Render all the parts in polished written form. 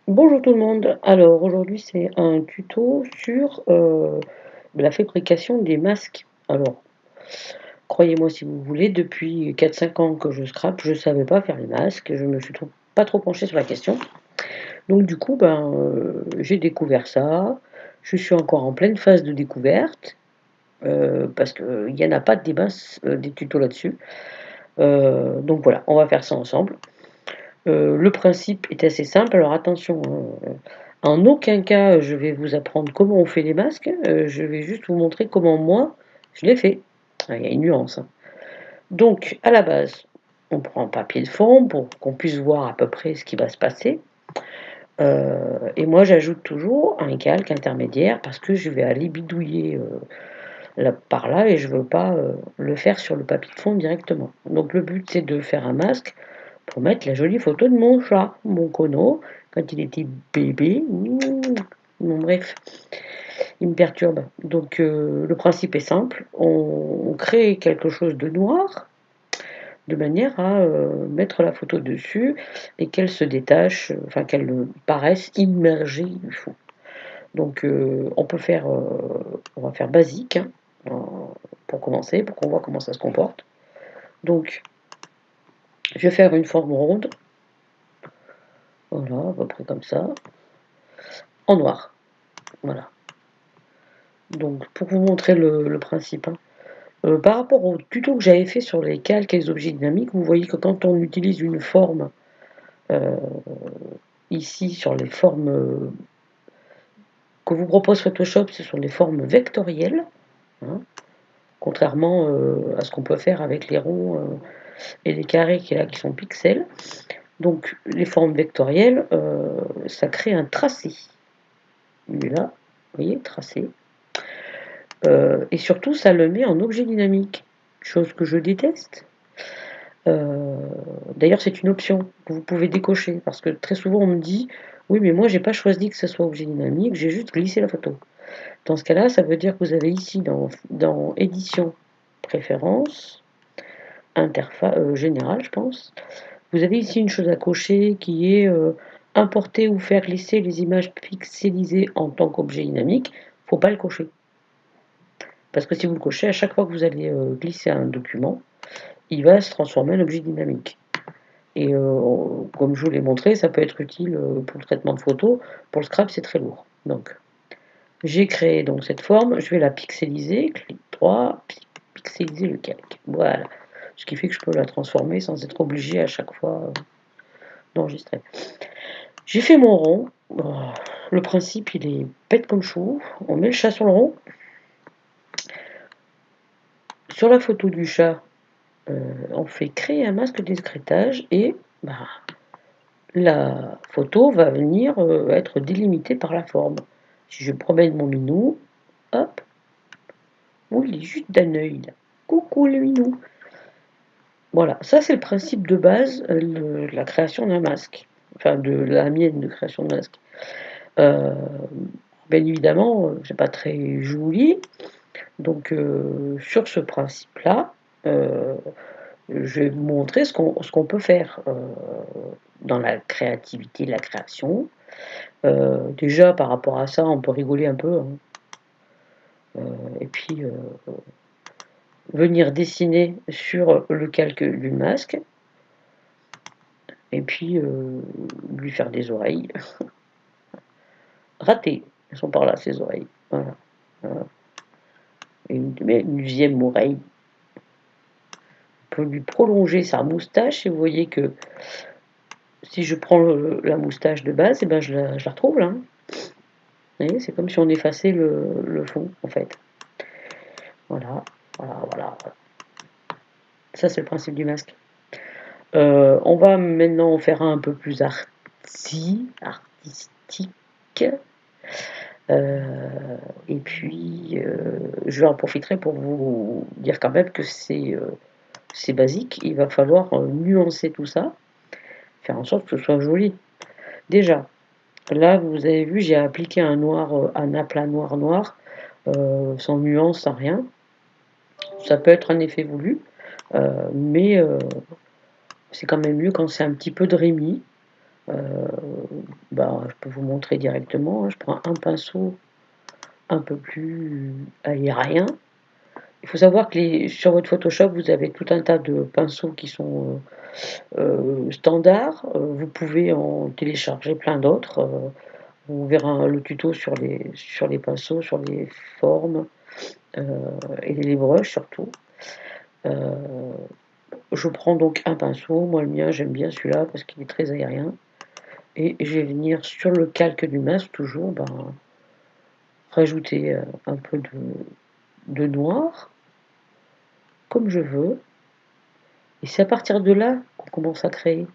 Bonjour tout le monde. Alors aujourd'hui c'est un tuto sur la fabrication des masques. Alors croyez-moi si vous voulez, depuis 4 5 ans que je scrape, je ne savais pas faire les masques, je me suis pas trop penchée sur la question. Donc du coup j'ai découvert ça, je suis encore en pleine phase de découverte, parce qu'il n'y en a pas des masses, des tutos là-dessus. Donc voilà, on va faire ça ensemble. Le principe est assez simple, alors attention, hein, en aucun cas je vais vous apprendre comment on fait les masques, je vais juste vous montrer comment moi je les fais. Ah, il y a une nuance, hein. Donc à la base, on prend un papier de fond pour qu'on puisse voir à peu près ce qui va se passer, et moi j'ajoute toujours un calque intermédiaire parce que je vais aller bidouiller, là par là et je veux pas, le faire sur le papier de fond directement. Donc le but c'est de faire un masque pour mettre la jolie photo de mon chat, mon Kono, quand il était bébé. Bon bref, il me perturbe. Donc le principe est simple, on crée quelque chose de noir, de manière à mettre la photo dessus et qu'elle se détache, enfin qu'elle paraisse immergée du fond. Donc on va faire basique, hein, pour commencer, pour qu'on voit comment ça se comporte. Donc je vais faire une forme ronde, voilà, à peu près comme ça, en noir. Voilà. Donc pour vous montrer le principe, hein. Par rapport au tuto que j'avais fait sur les calques et les objets dynamiques, vous voyez que quand on utilise une forme, euh, ici sur les formes que vous propose Photoshop, ce sont des formes vectorielles, hein, contrairement à ce qu'on peut faire avec les ronds et les carrés qui sont pixels. Donc les formes vectorielles, ça crée un tracé. Il est là, vous voyez, tracé. Et surtout, ça le met en objet dynamique, chose que je déteste. Euh, D'ailleurs, c'est une option que vous pouvez décocher, parce que très souvent on me dit, oui, mais moi j'ai pas choisi que ce soit objet dynamique, j'ai juste glissé la photo. Dans ce cas-là, ça veut dire que vous avez ici dans édition, préférence, interface générale, je pense. Vous avez ici une chose à cocher qui est importer ou faire glisser les images pixelisées en tant qu'objet dynamique. Faut pas le cocher. Parce que si vous le cochez, à chaque fois que vous allez glisser un document, il va se transformer en objet dynamique. Et comme je vous l'ai montré, ça peut être utile pour le traitement de photos. Pour le scrap, c'est très lourd. Donc, j'ai créé donc cette forme, je vais la pixeliser, clic droit, pixeliser le calque. Voilà. Ce qui fait que je peux la transformer sans être obligé à chaque fois d'enregistrer. J'ai fait mon rond. Oh, le principe, il est bête comme chou. On met le chat sur le rond. Sur la photo du chat, on fait créer un masque de discrétage et bah, la photo va venir être délimitée par la forme. Si je promène mon minou, hop, oh, il est juste d'un œil là. Coucou le minou. Voilà, ça c'est le principe de base de la création d'un masque. Enfin, de la mienne de création de masque. Euh, Bien évidemment, c'est pas très joli. Donc, sur ce principe-là, je vais vous montrer ce qu'on peut faire dans la créativité, la création. Déjà, par rapport à ça, on peut rigoler un peu, hein. Et puis, venir dessiner sur le calque du masque. Et puis, lui faire des oreilles. Raté. Elles sont par là, ses oreilles. Voilà. Voilà. Et une deuxième oreille. On peut lui prolonger sa moustache. Et vous voyez que si je prends la moustache de base, et ben je la retrouve là, hein. Vous voyez, c'est comme si on effaçait le fond, en fait. Voilà, voilà, voilà. Ça, c'est le principe du masque. On va maintenant en faire un peu plus artistique. Et puis, je en profiterai pour vous dire quand même que c'est basique. Il va falloir nuancer tout ça, faire en sorte que ce soit joli. Déjà, là, vous avez vu, j'ai appliqué un aplat noir noir, sans nuance, sans rien. Ça peut être un effet voulu, mais c'est quand même mieux quand c'est un petit peu dreamy. Euh, bah, je peux vous montrer directement, hein. Je prends un pinceau un peu plus aérien. Il faut savoir que sur votre Photoshop, vous avez tout un tas de pinceaux qui sont standards. Vous pouvez en télécharger plein d'autres. On verra le tuto sur les pinceaux, sur les formes et les brushes surtout. Je prends donc un pinceau. Moi, le mien, j'aime bien celui-là parce qu'il est très aérien. Et je vais venir sur le calque du masque, toujours, ben, rajouter un peu de noir, comme je veux. Et c'est à partir de là qu'on commence à créer.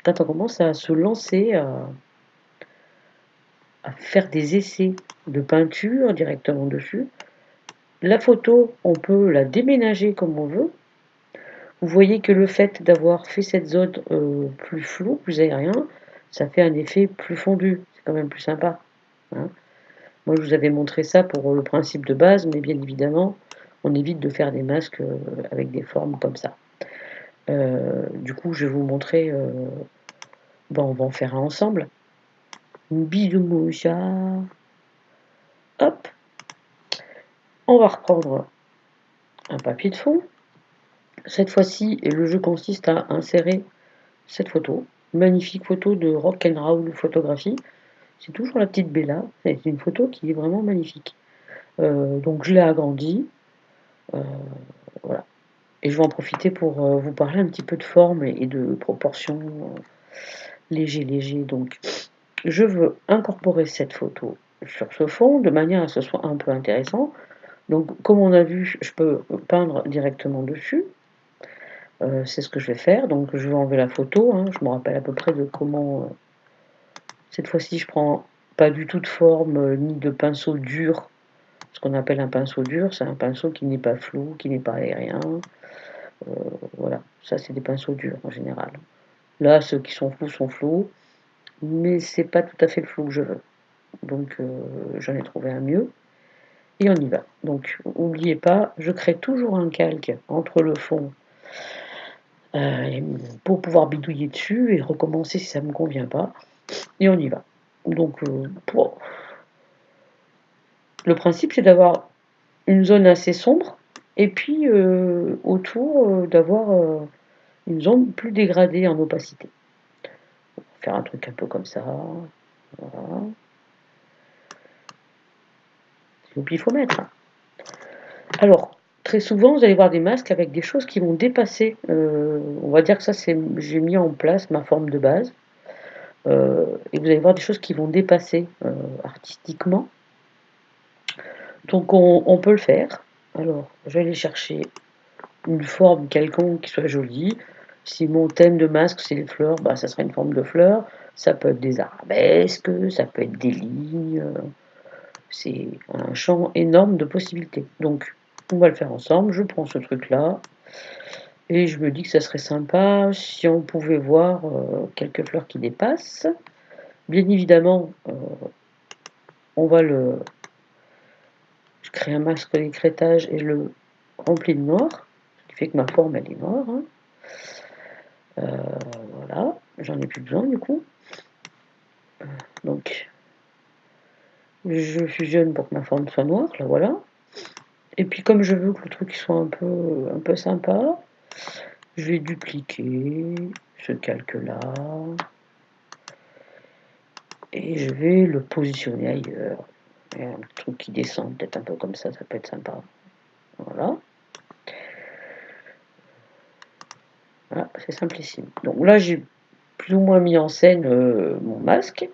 Quand on commence à se lancer, à faire des essais de peinture directement dessus, la photo, on peut la déménager comme on veut. Vous voyez que le fait d'avoir fait cette zone plus floue, plus aérien, ça fait un effet plus fondu. C'est quand même plus sympa, hein. Moi, je vous avais montré ça pour le principe de base, mais bien évidemment, on évite de faire des masques avec des formes comme ça. Du coup, je vais vous montrer, bon, on va en faire un ensemble. Bisous Moucha. Hop, on va reprendre un papier de fond. Cette fois-ci, le jeu consiste à insérer cette photo. Magnifique photo de Rock'n'Roll Photographie. C'est toujours la petite Bella. C'est une photo qui est vraiment magnifique. Donc je l'ai agrandie. Voilà. Et je vais en profiter pour vous parler un petit peu de forme et de proportions léger. Donc je veux incorporer cette photo sur ce fond de manière à ce soit un peu intéressant. Donc comme on a vu, je peux peindre directement dessus. C'est ce que je vais faire. Donc je vais enlever la photo, hein. Je me rappelle à peu près de comment. Cette fois-ci, je prends pas du tout de forme ni de pinceau dur. Ce qu'on appelle un pinceau dur, c'est un pinceau qui n'est pas flou, qui n'est pas aérien. Voilà, ça c'est des pinceaux durs en général. Là, ceux qui sont flous, mais c'est pas tout à fait le flou que je veux. Donc j'en ai trouvé un mieux. Et on y va. Donc n'oubliez pas, je crée toujours un calque entre le fond pour pouvoir bidouiller dessus et recommencer si ça ne me convient pas. Et on y va. Donc le principe c'est d'avoir une zone assez sombre et puis autour d'avoir une zone plus dégradée en opacité. On va faire un truc un peu comme ça. Voilà. Et puis il faut mettre. Alors, très souvent, vous allez voir des masques avec des choses qui vont dépasser. On va dire que ça, j'ai mis en place ma forme de base. Et vous allez voir des choses qui vont dépasser artistiquement. Donc on peut le faire. Alors, je vais aller chercher une forme quelconque qui soit jolie. Si mon thème de masque c'est les fleurs, bah, ça sera une forme de fleurs. Ça peut être des arabesques, ça peut être des lignes. C'est un champ énorme de possibilités. Donc, on va le faire ensemble. Je prends ce truc-là et je me dis que ça serait sympa si on pouvait voir quelques fleurs qui dépassent. Bien évidemment, on va je crée un masque d'écrêtage et je le remplis de noir, ce qui fait que ma forme elle est noire, hein. Voilà, j'en ai plus besoin du coup. Donc, je fusionne pour que ma forme soit noire, là voilà. Et puis comme je veux que le truc soit un peu sympa, je vais dupliquer ce calque-là et je vais le positionner ailleurs. Et un truc qui descend peut-être un peu comme ça peut être sympa. Voilà. Voilà, c'est simplissime. Donc là, j'ai plus ou moins mis en scène mon masque.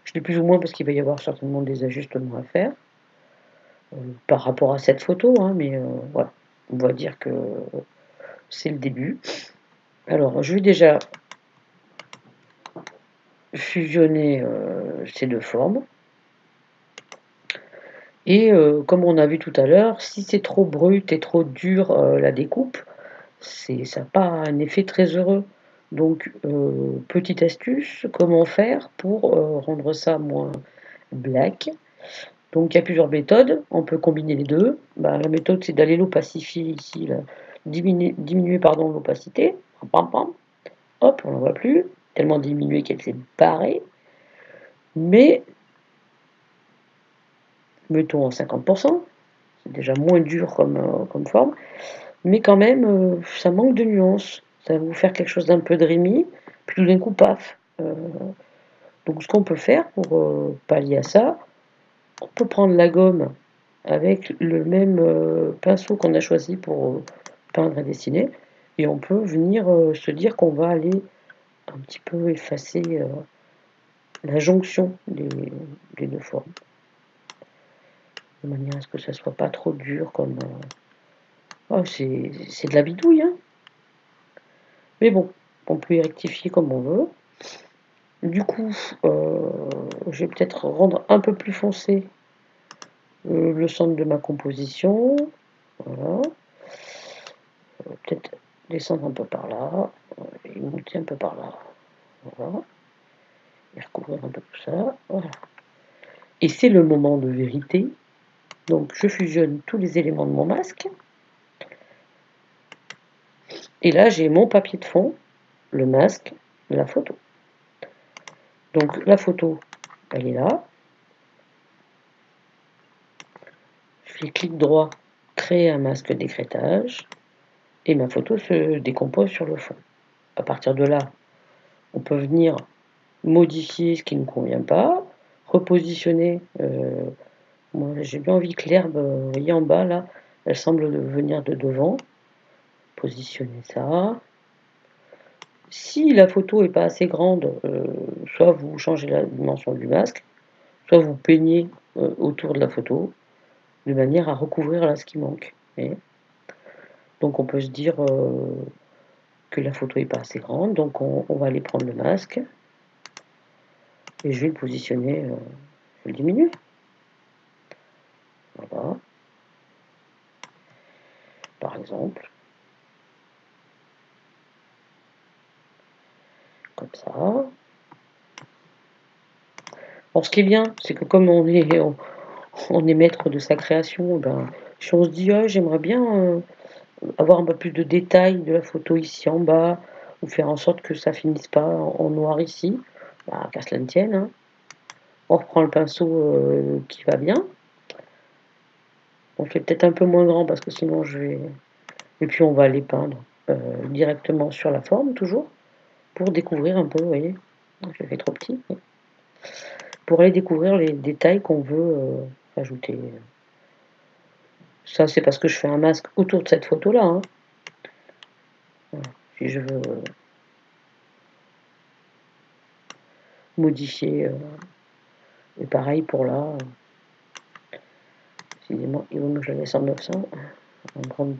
Je dis plus ou moins parce qu'il va y avoir certainement des ajustements à faire par rapport à cette photo, hein, mais voilà, on va dire que c'est le début. Alors, je vais déjà fusionner ces deux formes. Et comme on a vu tout à l'heure, si c'est trop brut et trop dur la découpe, ça n'a pas un effet très heureux. Donc, petite astuce, comment faire pour rendre ça moins black. Donc, il y a plusieurs méthodes, on peut combiner les deux. Bah, la méthode, c'est d'aller l'opacifier ici, là. Diminuer pardon, l'opacité. Pam, pam. Hop, on n'en voit plus, tellement diminué qu'elle s'est barrée. mais mettons en 50%, c'est déjà moins dur comme forme, mais quand même, ça manque de nuances. Ça va vous faire quelque chose d'un peu dreamy, puis tout d'un coup, paf. Donc ce qu'on peut faire pour pallier à ça, on peut prendre la gomme avec le même pinceau qu'on a choisi pour peindre et dessiner, et on peut venir se dire qu'on va aller un petit peu effacer la jonction des deux formes, de manière à ce que ça soit pas trop dur comme... Oh, c'est de la bidouille, hein. Mais bon, on peut y rectifier comme on veut. Du coup, je vais peut-être rendre un peu plus foncé le centre de ma composition. Voilà. Peut-être descendre un peu par là, et monter un peu par là. Voilà. Et recouvrir un peu tout ça. Voilà. Et c'est le moment de vérité. Donc je fusionne tous les éléments de mon masque. Et là, j'ai mon papier de fond, le masque, la photo. Donc la photo, elle est là. Je fais clic droit, créer un masque d'écrêtage. Et ma photo se décompose sur le fond. À partir de là, on peut venir modifier ce qui ne convient pas, repositionner. Moi, j'ai bien envie que l'herbe, vous voyez en bas là, elle semble venir de devant. Positionner ça. Si la photo est pas assez grande, soit vous changez la dimension du masque, soit vous peignez autour de la photo, de manière à recouvrir là ce qui manque. Et donc on peut se dire que la photo est pas assez grande, donc on va aller prendre le masque, et je vais le positionner, je vais le diminuer. Voilà, par exemple, comme ça. Alors ce qui est bien, c'est que comme on est maître de sa création, ben, si on se dit ah, j'aimerais bien avoir un peu plus de détails de la photo ici en bas, ou faire en sorte que ça finisse pas en noir ici, bah, qu'à cela ne tienne, hein. On reprend le pinceau qui va bien, on fait peut-être un peu moins grand parce que sinon je vais... Et puis on va aller peindre directement sur la forme toujours, pour découvrir un peu, vous voyez, je fait trop petit, pour aller découvrir les détails qu'on veut ajouter. Ça c'est parce que je fais un masque autour de cette photo là, hein. Voilà. Si je veux modifier, et pareil pour là, excusez-moi, il vaut mieux que je la laisse en 900, en grande.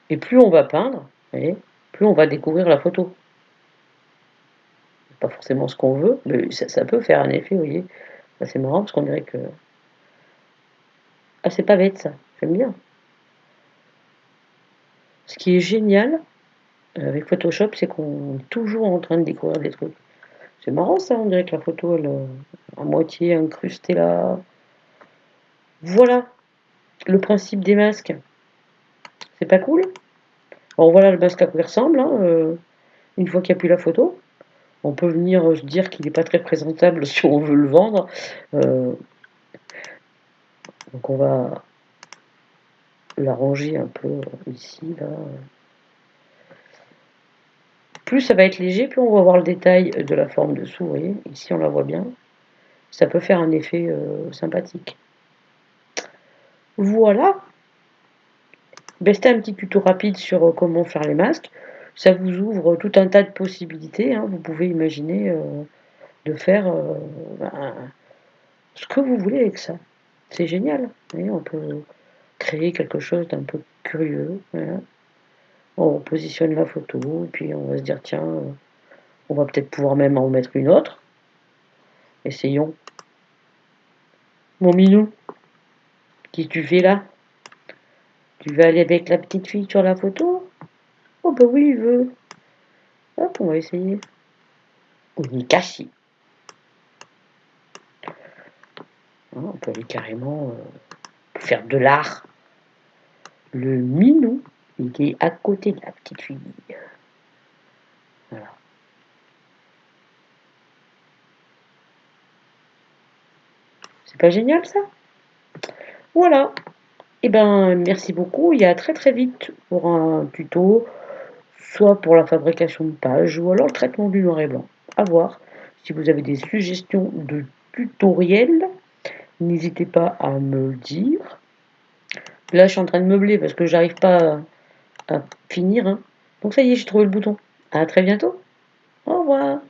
Et plus on va peindre, vous voyez, plus on va découvrir la photo. Pas forcément ce qu'on veut, mais ça peut faire un effet, vous voyez. C'est marrant parce qu'on dirait que... Ah, c'est pas bête ça, j'aime bien. Ce qui est génial avec Photoshop, c'est qu'on est toujours en train de découvrir des trucs. C'est marrant ça, on dirait que la photo, elle à moitié incrustée là. Voilà le principe des masques. C'est pas cool? Alors voilà le masque à quoi il ressemble, hein, une fois qu'il n'y a plus la photo. On peut venir se dire qu'il n'est pas très présentable si on veut le vendre. Euh, donc on va l'arranger un peu ici, là. Plus ça va être léger, plus on va voir le détail de la forme dessous, vous voyez. Ici on la voit bien. Ça peut faire un effet sympathique. Voilà. Ben, c'était un petit tuto rapide sur comment faire les masques. Ça vous ouvre tout un tas de possibilités, hein. Vous pouvez imaginer de faire ben, ce que vous voulez avec ça. C'est génial. Vous voyez, on peut créer quelque chose d'un peu curieux. Voilà. On positionne la photo, puis on va se dire tiens, on va peut-être pouvoir même en mettre une autre. Essayons. Mon minou, qu'est-ce que tu fais là? Tu veux aller avec la petite fille sur la photo? Oh bah oui, il veut. Hop, on va essayer. Onikashi. On peut aller carrément faire de l'art. Le minou, il est à côté de la petite fille. Voilà. C'est pas génial ça? Voilà. Et ben, merci beaucoup et à très très vite pour un tuto, soit pour la fabrication de pages ou alors le traitement du noir et blanc. À voir. Si vous avez des suggestions de tutoriels, n'hésitez pas à me le dire. Là, je suis en train de meubler parce que j'arrive pas à finir, hein. Donc ça y est, j'ai trouvé le bouton. À très bientôt. Au revoir.